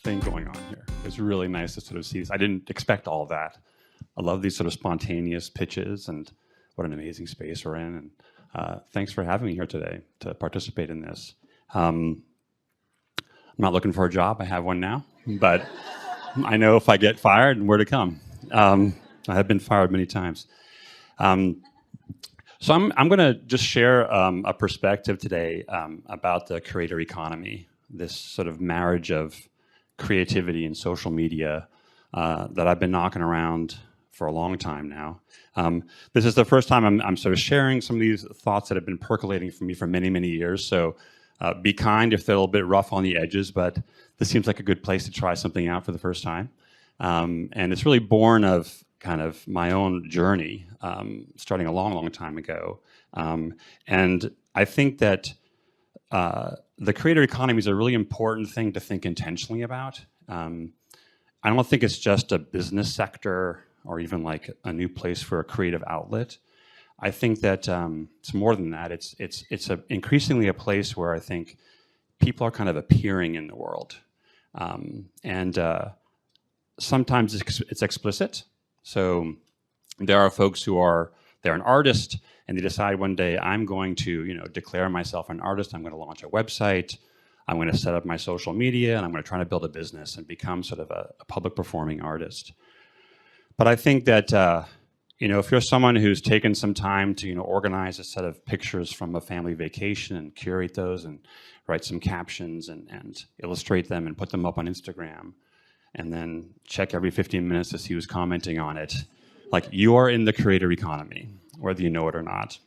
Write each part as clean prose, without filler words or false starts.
thing going on here. It's really nice to sort of see this. I didn't expect all of that. I love these sort of spontaneous pitches, and what an amazing space we're in. And thanks for having me here today to participate in this. I'm not looking for a job. I have one now, but I know if I get fired and where to come. I have been fired many times. So I'm going to just share a perspective today about the creator economy, this sort of marriage of creativity and social media that I've been knocking around for a long time now. This is the first time I'm sort of sharing some of these thoughts that have been percolating for me for many, many years. So be kind if they're a little bit rough on the edges, but this seems like a good place to try something out for the first time. And it's really born of kind of my own journey, starting a long, long time ago. And I think that the creator economy is a really important thing to think intentionally about. I don't think it's just a business sector or even like a new place for a creative outlet. I think that it's more than that. It's increasingly a place where I think people are kind of appearing in the world. And sometimes it's explicit. So there are folks who they're an artist and they decide one day, I'm going to declare myself an artist. I'm going to launch a website. I'm going to set up my social media, and I'm going to try to build a business and become sort of a public performing artist. But I think that if you're someone who's taken some time to organize a set of pictures from a family vacation and curate those and write some captions and illustrate them and put them up on Instagram, and then check every 15 minutes to see who's commenting on it, like you are in the creator economy, whether you know it or not.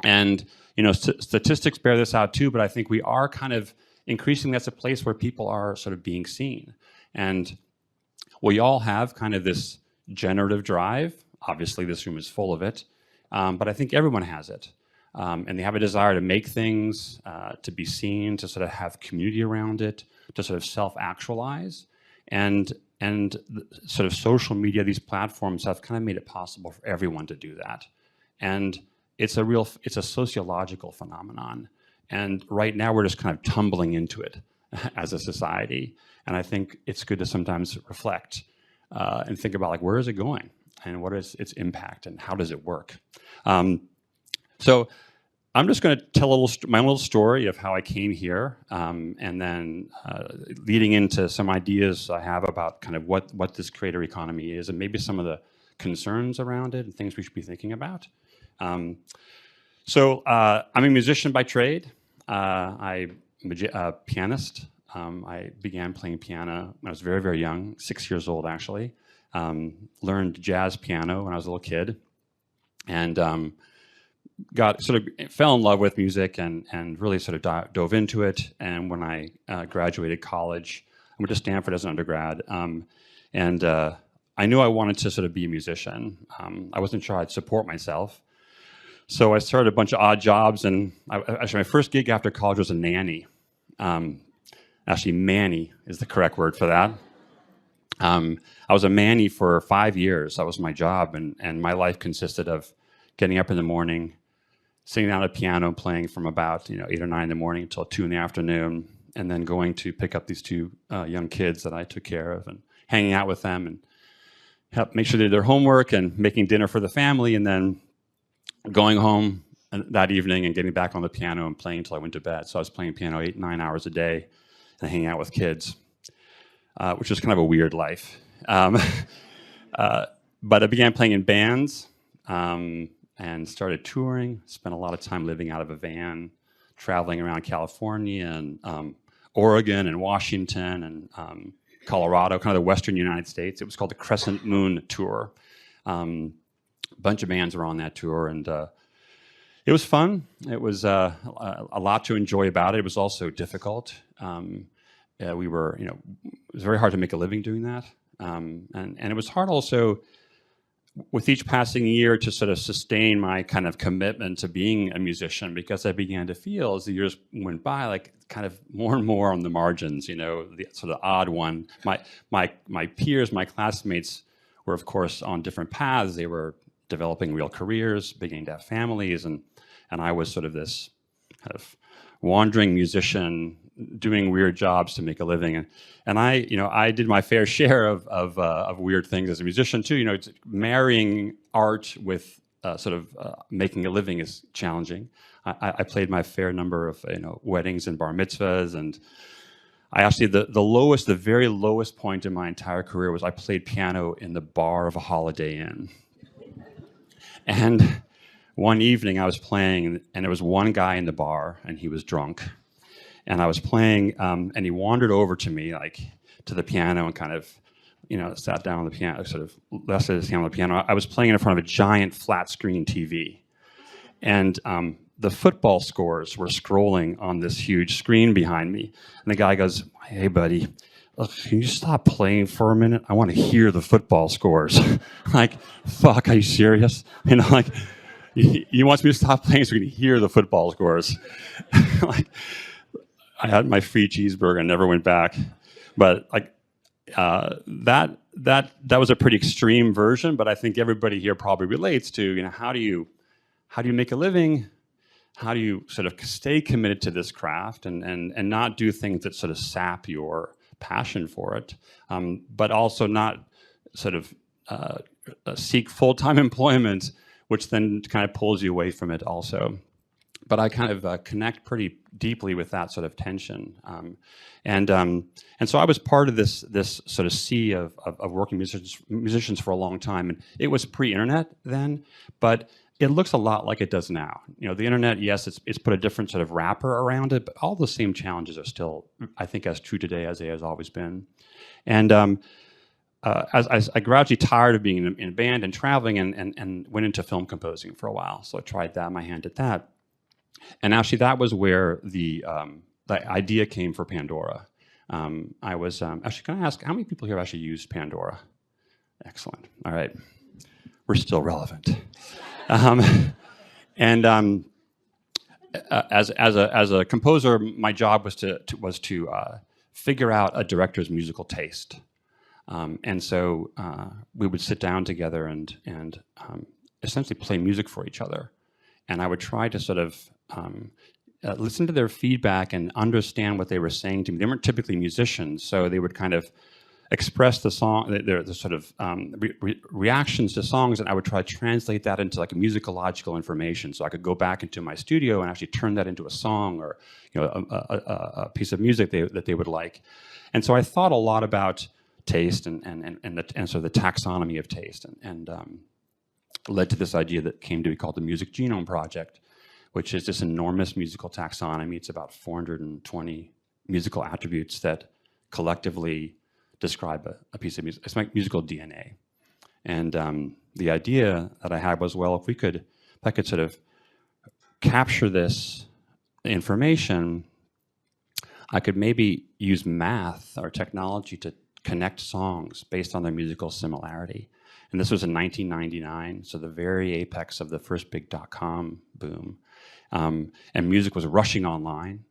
And statistics bear this out too, but I think we are kind of increasingly, that's a place where people are sort of being seen. And we all have kind of this generative drive. Obviously, this room is full of it, but I think everyone has it. And they have a desire to make things, to be seen, to sort of have community around it, to sort of self-actualize. And sort of social media, these platforms have kind of made it possible for everyone to do that. And it's a sociological phenomenon. And right now we're just kind of tumbling into it as a society. And I think it's good to sometimes reflect and think about, like, where is it going? And what is its impact? And how does it work? So I'm just going to tell my little story of how I came here, and then leading into some ideas I have about kind of what this creator economy is, and maybe some of the concerns around it and things we should be thinking about. So I'm a musician by trade. I'm a pianist. I began playing piano when I was very, very young, 6 years old actually. Learned jazz piano when I was a little kid, and fell in love with music and really sort of dove into it. And when I graduated college, I went to Stanford as an undergrad, and I knew I wanted to sort of be a musician. I wasn't sure I'd support myself, so I started a bunch of odd jobs. And actually, my first gig after college was a nanny. Actually, manny is the correct word for that. I was a manny for 5 years. That was my job, and my life consisted of getting up in the morning, sitting down at a piano, playing from about 8 or 9 in the morning until 2 in the afternoon, and then going to pick up these two young kids that I took care of and hanging out with them and help make sure they did their homework and making dinner for the family, and then going home that evening and getting back on the piano and playing until I went to bed. So I was playing piano 8, 9 hours a day and hanging out with kids, which was kind of a weird life. But I began playing in bands, and started touring, spent a lot of time living out of a van, traveling around California and Oregon and Washington and Colorado, kind of the Western United States. It was called the Crescent Moon Tour. A bunch of bands were on that tour, and it was fun. It was a lot to enjoy about it. It was also difficult. It was very hard to make a living doing that. And it was hard also with each passing year to sort of sustain my kind of commitment to being a musician, because I began to feel as the years went by, like kind of more and more on the margins, the sort of odd one. My peers, my classmates were of course on different paths. They were developing real careers, beginning to have families, and I was sort of this kind of wandering musician doing weird jobs to make a living, and I did my fair share of weird things as a musician too. It's marrying art with making a living is challenging. I played my fair number of weddings and bar mitzvahs, and I actually the very lowest point in my entire career was I played piano in the bar of a Holiday Inn. And one evening I was playing, and there was one guy in the bar, and he was drunk. And I was playing, and he wandered over to me, to the piano, and kind of, sat down on the piano, sort of rested his hand on the piano. I was playing in front of a giant flat screen TV, and the football scores were scrolling on this huge screen behind me. And the guy goes, "Hey, buddy, look, can you stop playing for a minute? I want to hear the football scores." Like, fuck, are you serious? He wants me to stop playing so he can hear the football scores. I had my free cheeseburger and never went back. But that was a pretty extreme version. But I think everybody here probably relates to how do you make a living? How do you sort of stay committed to this craft and not do things that sort of sap your passion for it, but also not sort of seek full-time employment, which then kind of pulls you away from it also. But I kind of connect pretty deeply with that sort of tension, and so I was part of this sort of sea of working musicians for a long time, and it was pre-internet then, but it looks a lot like it does now. The internet, yes, it's put a different sort of wrapper around it, but all the same challenges are still, I think, as true today as they has always been. And as I gradually tired of being in a band and traveling, and went into film composing for a while. So I tried that, my hand at that. And actually, that was where the idea came for Pandora. I was actually going to ask, how many people here actually used Pandora? Excellent. All right. We're still relevant. As a composer, my job was to figure out a director's musical taste, and so we would sit down together and essentially play music for each other, and I would try to sort of listen to their feedback and understand what they were saying to me. They weren't typically musicians, so they would kind of express the song, the sort of reactions to songs, and I would try to translate that into like musicological information, so I could go back into my studio and actually turn that into a song or a piece of music that they would like. And so I thought a lot about taste and sort of the taxonomy of taste, and led to this idea that came to be called the Music Genome Project, which is this enormous musical taxonomy. It's about 420 musical attributes that collectively describe a piece of music. It's like musical DNA. And the idea that I had was, well, if I could sort of capture this information, I could maybe use math or technology to connect songs based on their musical similarity. And this was in 1999, so the very apex of the first big .com boom. And music was rushing online.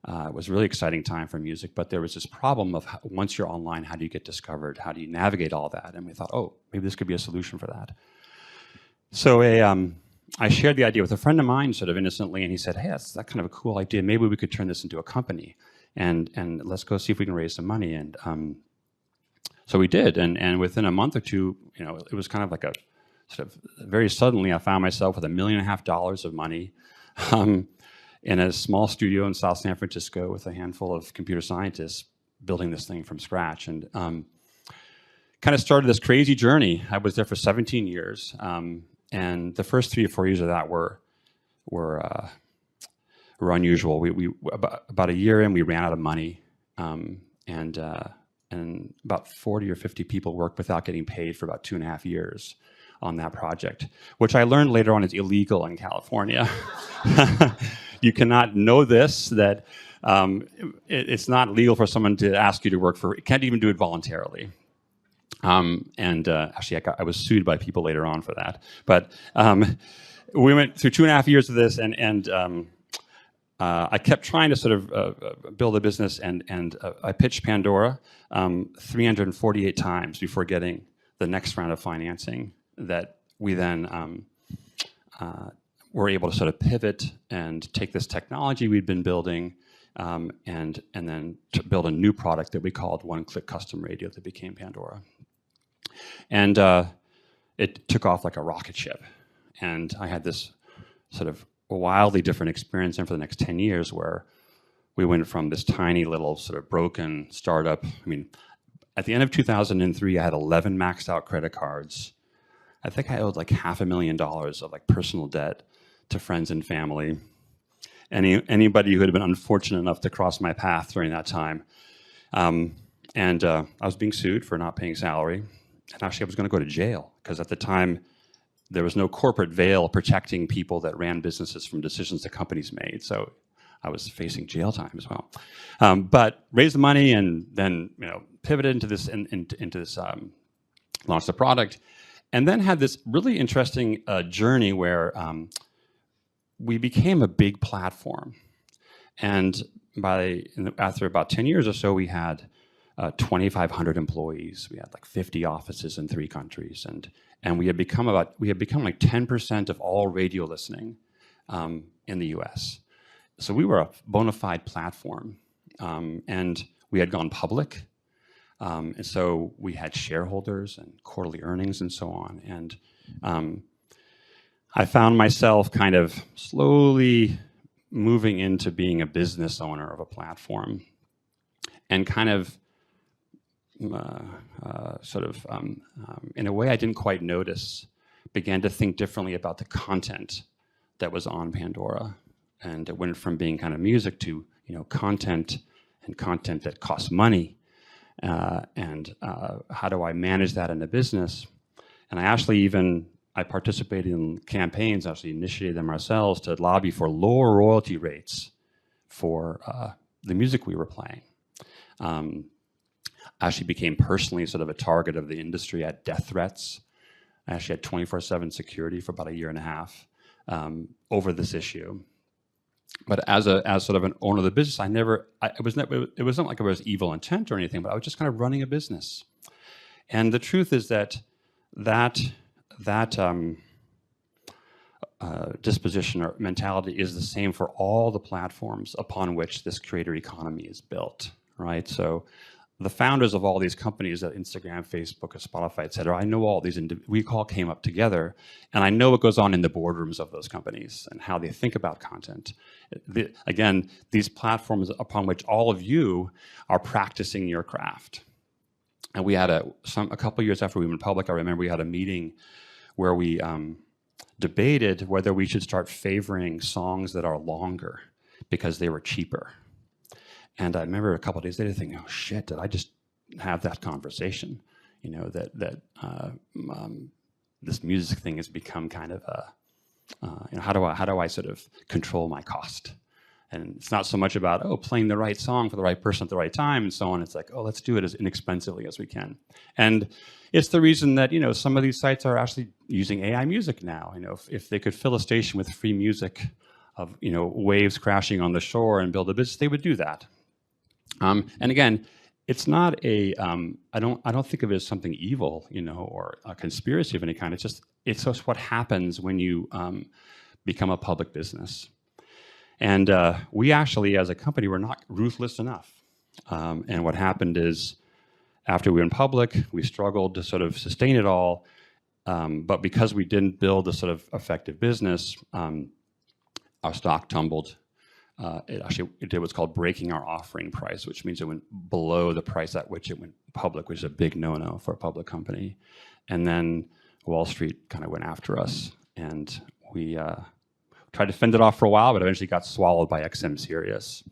It was a really exciting time for music, but there was this problem of once you're online, how do you get discovered? How do you navigate all that? And we thought, oh, maybe this could be a solution for that. So I shared the idea with a friend of mine sort of innocently, and he said, hey, that's kind of a cool idea. Maybe we could turn this into a company, and let's go see if we can raise some money. And so we did, and within a month or two, it was kind of like a sort of very suddenly I found myself with $1.5 million of money. In a small studio in South San Francisco with a handful of computer scientists building this thing from scratch, and kind of started this crazy journey. I was there for 17 years, and the first 3 or 4 years of that were unusual. We about a year in, we ran out of money, and about 40 or 50 people worked without getting paid for about 2.5 years on that project, which I learned later on is illegal in California. You cannot know this, that it's not legal for someone to ask you to work for, you can't even do it voluntarily. Actually, I was sued by people later on for that. But we went through 2.5 years of this, and I kept trying to sort of build a business, and I pitched Pandora 348 times before getting the next round of financing that we then were able to sort of pivot and take this technology we'd been building, and then to build a new product that we called One-Click Custom Radio that became Pandora. And it took off like a rocket ship. And I had this sort of wildly different experience for the next 10 years where we went from this tiny little sort of broken startup. I mean, at the end of 2003, I had 11 maxed out credit cards. I think I owed like $500,000 of like personal debt to friends and family. Anybody who had been unfortunate enough to cross my path during that time. And I was being sued for not paying salary. And actually I was going to go to jail because at the time there was no corporate veil protecting people that ran businesses from decisions that companies made. So I was facing jail time as well. But raised the money and then pivoted into this, launched the product, and then had this really interesting journey where we became a big platform. And after about 10 years or so, we had 2,500 employees. We had like 50 offices in 3 countries, and we had become like 10% of all radio listening in the U.S. So we were a bona fide platform, and we had gone public, and so we had shareholders and quarterly earnings and so on. And I found myself kind of slowly moving into being a business owner of a platform, and kind of in a way I didn't quite notice, began to think differently about the content that was on Pandora. And it went from being kind of music to content, and content that costs money. And how do I manage that in a business? And I participated in campaigns, actually initiated them ourselves, to lobby for lower royalty rates for the music we were playing. I actually became personally sort of a target of the industry. I had death threats. I actually had 24/7 security for about a year and a half over this issue. But as sort of an owner of the business, it wasn't like it was evil intent or anything, but I was just kind of running a business. And the truth is that disposition or mentality is the same for all the platforms upon which this creator economy is built, right? So the founders of all these companies at Instagram, Facebook, or Spotify, et cetera, I know all these, we all came up together, and I know what goes on in the boardrooms of those companies and how they think about content. Again, these platforms upon which all of you are practicing your craft. And we had a couple years after we went public, I remember we had a meeting where we debated whether we should start favoring songs that are longer because they were cheaper. And I remember a couple of days later thinking, oh shit, did I just have that conversation? That this music thing has become kind of how do I sort of control my cost? And it's not so much about, playing the right song for the right person at the right time and so on. It's like, let's do it as inexpensively as we can. And it's the reason that, some of these sites are actually using AI music now. If they could fill a station with free music of, waves crashing on the shore and build a business, they would do that. And again, it's not I don't think of it as something evil, or a conspiracy of any kind. It's just what happens when you become a public business. And we actually, as a company, were not ruthless enough. And what happened is, after we went public, we struggled to sort of sustain it all. But because we didn't build a sort of effective business, our stock tumbled. It did what's called breaking our offering price, which means it went below the price at which it went public, which is a big no-no for a public company. And then Wall Street kind of went after us, and we tried to fend it off for a while, but eventually got swallowed by XM Sirius.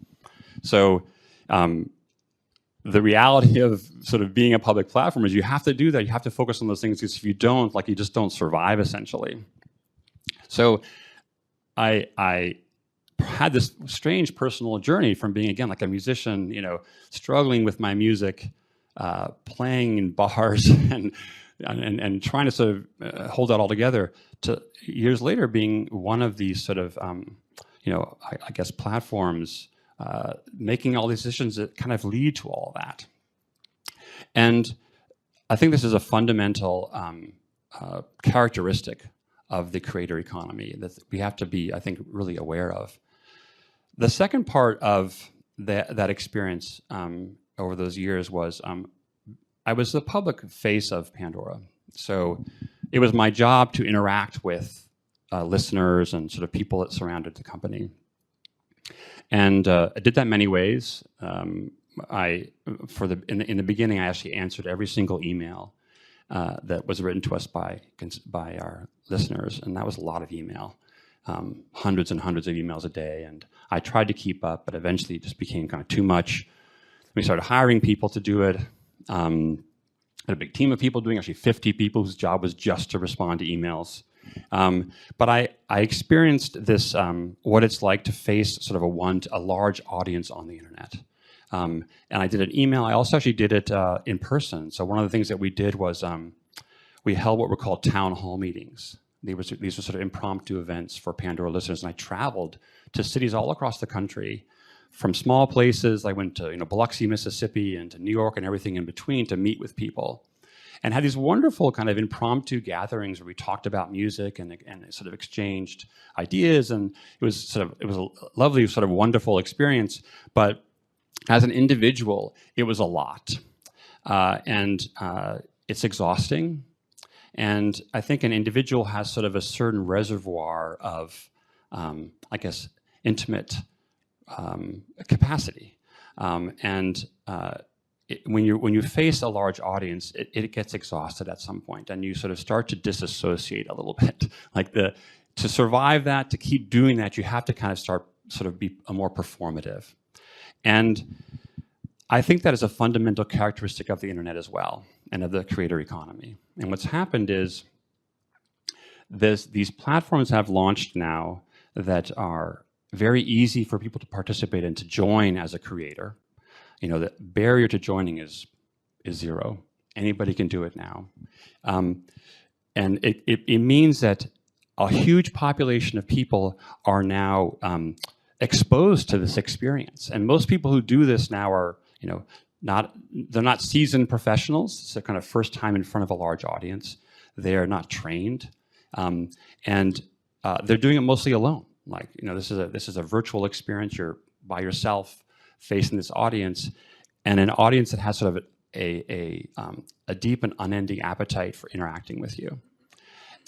So the reality of sort of being a public platform is you have to do that. You have to focus on those things, because if you don't, you just don't survive, essentially. So I had this strange personal journey from being, again, like a musician, struggling with my music, playing in bars and trying to sort of hold that all together, to years later being one of these sort of, I guess, platforms, making all these decisions that kind of lead to all of that. And I think this is a fundamental characteristic of the creator economy that we have to be, I think, really aware of. The second part of that experience over those years was I was the public face of Pandora. So it was my job to interact with listeners and sort of people that surrounded the company. And I did that many ways. In the beginning, I actually answered every single email that was written to us by our listeners, and that was a lot of email, hundreds and hundreds of emails a day. And I tried to keep up, but eventually it just became kind of too much. We started hiring people to do it. Had a big team of people doing, actually 50 people whose job was just to respond to emails. But I experienced this, what it's like to face sort of a large audience on the internet. And I did an email. I also actually did it in person. So one of the things that we did was we held what were called town hall meetings. These were sort of impromptu events for Pandora listeners. And I traveled to cities all across the country, from small places. I went to Biloxi, Mississippi, and to New York and everything in between to meet with people, and had these wonderful kind of impromptu gatherings where we talked about music and sort of exchanged ideas. And it was a lovely, sort of wonderful experience. But as an individual, it was a lot, and it's exhausting. And I think an individual has sort of a certain reservoir of, I guess, intimate capacity, and when you face a large audience, it gets exhausted at some point, and you sort of start to disassociate a little bit. Like to survive that, to keep doing that, you have to kind of sort of be a more performative, and I think that is a fundamental characteristic of the internet as well, and of the creator economy. And what's happened is these platforms have launched now that are very easy for people to participate in, to join as a creator. The barrier to joining is zero. Anybody can do it now. And it means that a huge population of people are now exposed to this experience. And most people who do this now are, they're not seasoned professionals. It's a kind of first time in front of a large audience. They're not trained. And they're doing it mostly alone. Like, this is a virtual experience. You're by yourself facing this audience, and an audience that has sort of a deep and unending appetite for interacting with you.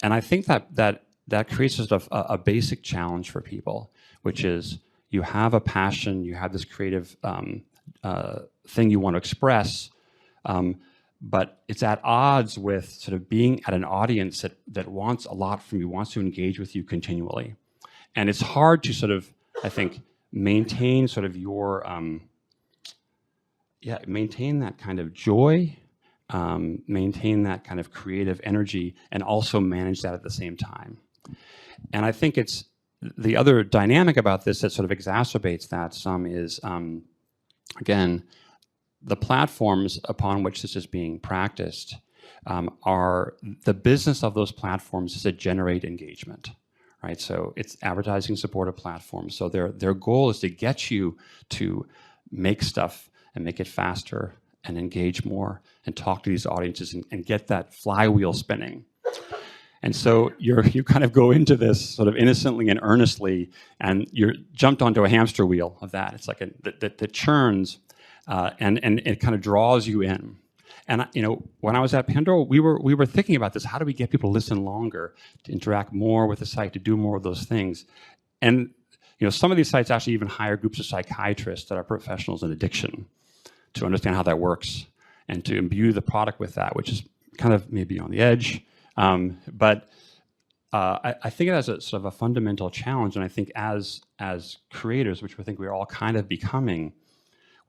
And I think that creates sort of a basic challenge for people, which is you have a passion, you have this creative thing you want to express, but it's at odds with sort of being at an audience that wants a lot from you, wants to engage with you continually. And it's hard to sort of, I think, maintain sort of your, maintain that kind of joy, maintain that kind of creative energy, and also manage that at the same time. And I think it's the other dynamic about this that sort of exacerbates that some is, again, the platforms upon which this is being practiced are, the business of those platforms is to generate engagement. Right, so it's advertising supported platforms. So their goal is to get you to make stuff and make it faster and engage more and talk to these audiences and get that flywheel spinning. And so you kind of go into this sort of innocently and earnestly, and you're jumped onto a hamster wheel of that. It's like that churns and it kind of draws you in. And when I was at Pandora, we were thinking about this. How do we get people to listen longer, to interact more with the site, to do more of those things? And some of these sites actually even hire groups of psychiatrists that are professionals in addiction to understand how that works and to imbue the product with that, which is kind of maybe on the edge. But I think it has a sort of a fundamental challenge. And I think as creators, which we think we're all kind of becoming,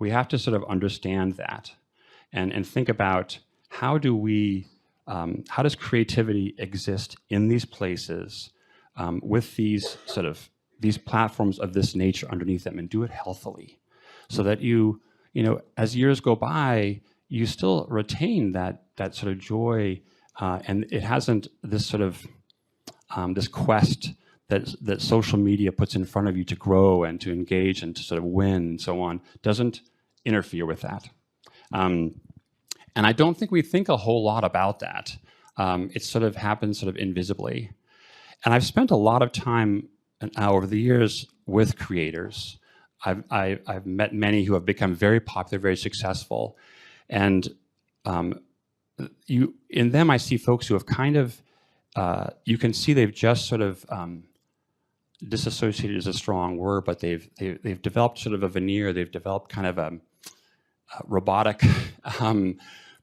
we have to sort of understand that. And think about how does creativity exist in these places with these platforms of this nature underneath them, and do it healthily, so that as years go by, you still retain that sort of joy, and it hasn't this sort of this quest that social media puts in front of you to grow and to engage and to sort of win and so on, doesn't interfere with that. And I don't think we think a whole lot about that. It sort of happens sort of invisibly. And I've spent a lot of time over the years with creators I've met many who have become very popular, very successful, and in them I see folks who have kind of you can see they've just sort of disassociated is a strong word, but they've developed sort of a veneer. They've developed kind of a robotic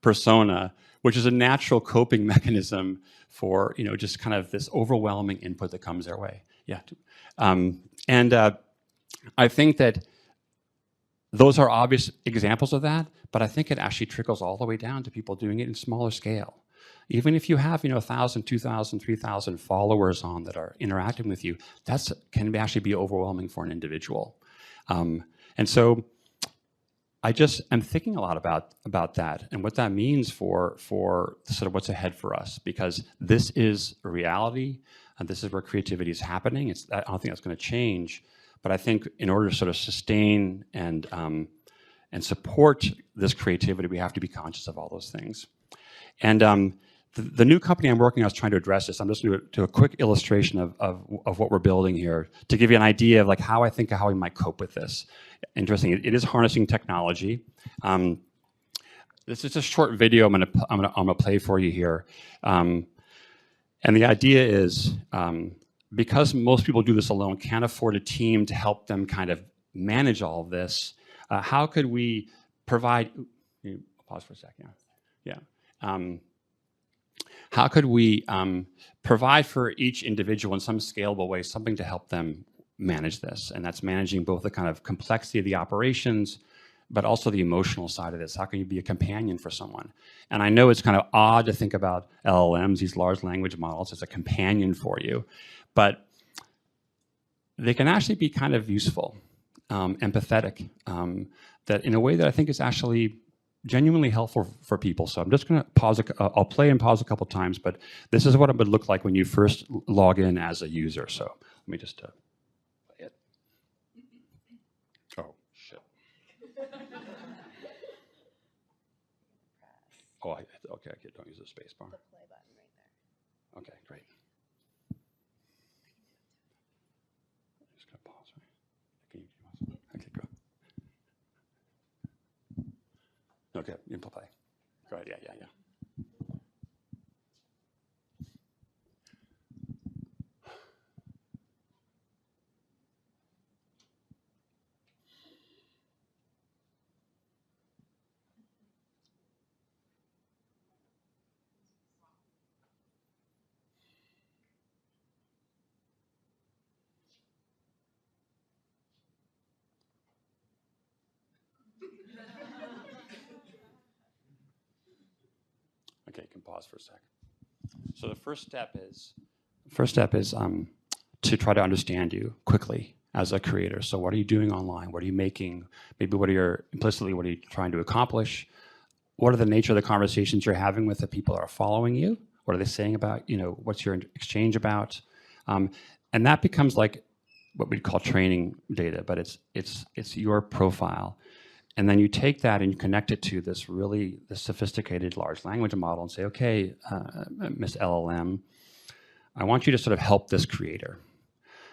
persona, which is a natural coping mechanism for just kind of this overwhelming input that comes their way. Yeah, and I think that those are obvious examples of that, but I think it actually trickles all the way down to people doing it in smaller scale. Even if you have 1,000, 2,000, 3,000 followers on that are interacting with you, that can actually be overwhelming for an individual. And so I just am thinking a lot about that and what that means for sort of what's ahead for us, because this is a reality and this is where creativity is happening. I don't think that's going to change, but I think in order to sort of sustain and support this creativity, we have to be conscious of all those things. And the new company I'm working on is trying to address this. I'm just going to do a quick illustration of what we're building here to give you an idea of like how we might cope with this. Interesting. It is harnessing technology. This is a short video I'm gonna play for you here. And the idea is because most people do this alone, can't afford a team to help them kind of manage all of this. How could we provide? Pause for a second. Yeah. How could we provide for each individual in some scalable way something to help them manage this? And that's managing both the kind of complexity of the operations, but also the emotional side of this. How can you be a companion for someone? And I know it's kind of odd to think about LLMs, these large language models, as a companion for you, but they can actually be kind of useful, empathetic, that in a way that I think is actually genuinely helpful for people. So I'm just going to pause. I'll play and pause a couple times, but this is what it would look like when you first log in as a user. So let me just play it. Oh, shit. Okay, don't use the space bar. The play button right there. Okay, great. Just going to pause, right? Okay, go. Okay, you can play. Go ahead, yeah. Okay, you can pause for a second. So the first step is to try to understand you quickly as a creator. So what are you doing online? What are you making? Maybe what are you trying to accomplish? What are the nature of the conversations you're having with the people that are following you? What are they saying about, what's your exchange about? And that becomes like what we'd call training data, but it's your profile. And then you take that and you connect it to this sophisticated large language model and say, okay, Miss LLM, I want you to sort of help this creator.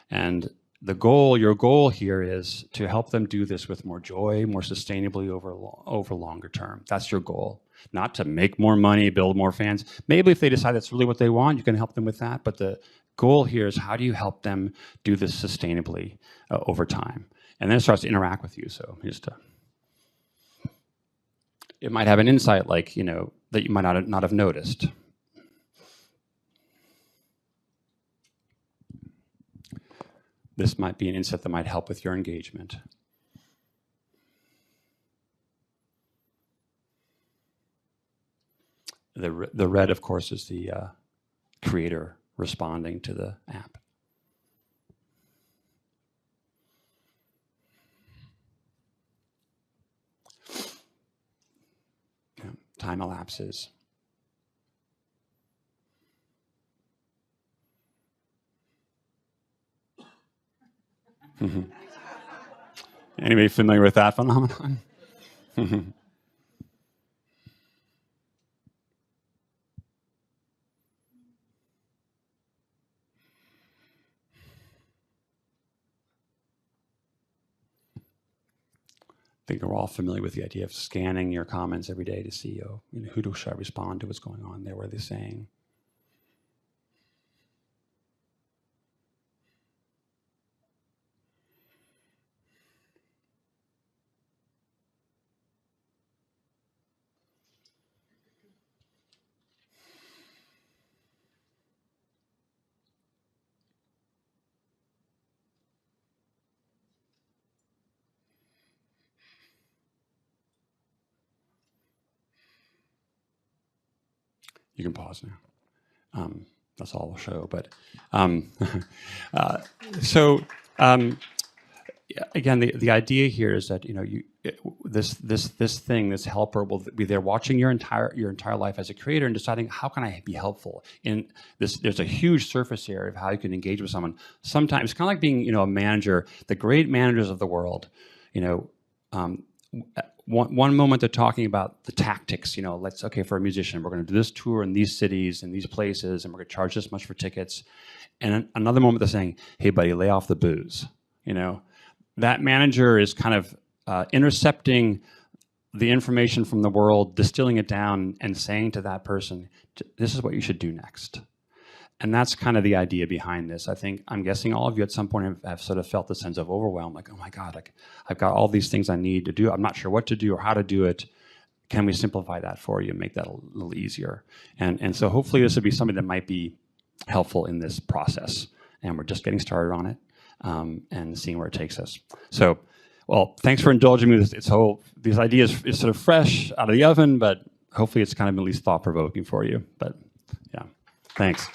And your goal here is to help them do this with more joy, more sustainably over longer term. That's your goal. Not to make more money, build more fans. Maybe if they decide that's really what they want, you can help them with that. But the goal here is how do you help them do this sustainably over time? And then it starts to interact with you. So it might have an insight like, that you might not have noticed. This might be an insight that might help with your engagement. The red, of course, is the creator responding to the app. Time elapses. Anybody familiar with that phenomenon? think we're all familiar with the idea of scanning your comments every day to see, who should I respond to, what's going on there, what are they saying? You can pause now. That's all we'll show. But so again, the idea here is that this helper will be there watching your entire life as a creator and deciding how can I be helpful in this. There's a huge surface area of how you can engage with someone. Sometimes it's kind of like being a manager. The great managers of the world, one moment they're talking about the tactics, for a musician, we're going to do this tour in these cities and these places, and we're going to charge this much for tickets. And another moment they're saying, hey, buddy, lay off the booze. That manager is kind of intercepting the information from the world, distilling it down, and saying to that person, this is what you should do next. And that's kind of the idea behind this. I'm guessing all of you at some point have sort of felt the sense of overwhelm, like, oh my God, I've got all these things I need to do. I'm not sure what to do or how to do it. Can we simplify that for you and make that a little easier? And so hopefully this would be something that might be helpful in this process. And we're just getting started on it and seeing where it takes us. So, well, thanks for indulging me with these ideas is sort of fresh out of the oven, but hopefully it's kind of at least thought-provoking for you. But yeah, thanks.